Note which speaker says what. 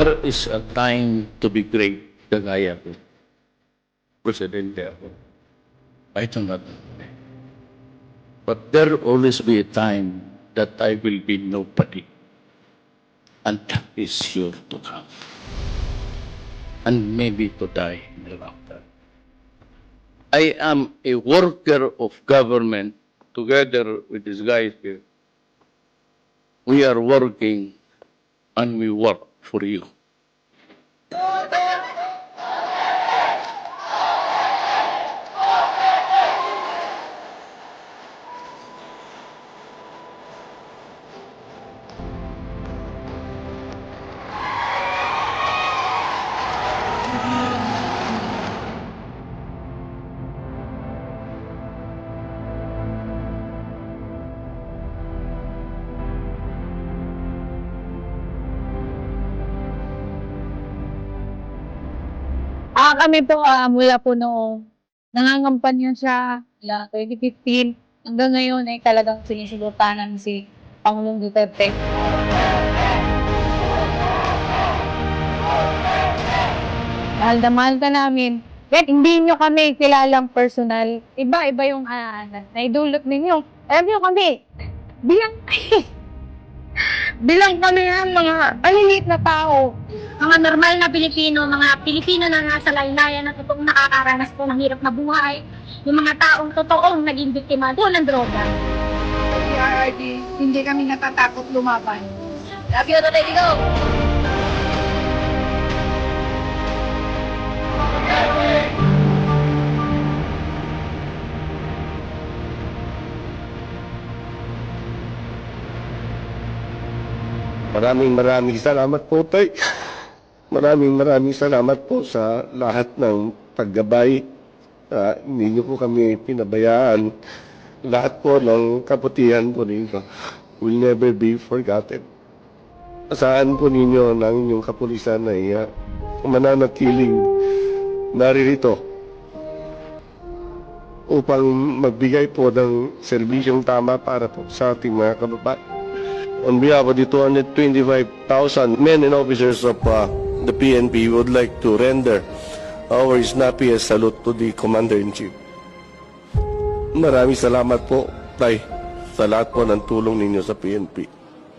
Speaker 1: There is a time to be great, kagaya ko. Presidente ako. Kahit sa natin. But there will always be a time that I will be nobody. And that is sure to come. And maybe to die thereafter. I am a worker of government together with these guys here. We are working and we work for you.
Speaker 2: Kami po, mula po noong nangangampanya siya mula 2015 hanggang ngayon ay talagang sinusulutanan si Pangulong Duterte. Mahal na mahal ka namin. Kahit hindi nyo kami kilalang personal, iba-iba yung naidulot ninyo. Alam nyo kami, bilang kami ang mga maliliit na tao, mga normal na Pilipino, mga Pilipino na nasa laylayan na totoong nakakaranas po ng hirap na buhay, yung mga taong totoong naging biktima po ng droga.
Speaker 3: PRRD, hindi kami natatakot lumaban.
Speaker 2: Love you, Tatay Digo!
Speaker 4: Maraming salamat po, Tay. Maraming salamat po sa lahat ng paggabay. Hindi niyo po kami pinabayaan. Lahat po ng kabutihan po ninyo will never be forgotten. Asahan po ninyo ng inyong kapulisan ay mananatiling naririto upang magbigay po ng serbisyong tama para po sa ating mga kababayan. On behalf of the 225,000 men and officers of the PNP, we would like to render our snappiest salute to the Commander-in-Chief. Maraming salamat po, Tay, sa lahat po ng tulong ninyo sa PNP.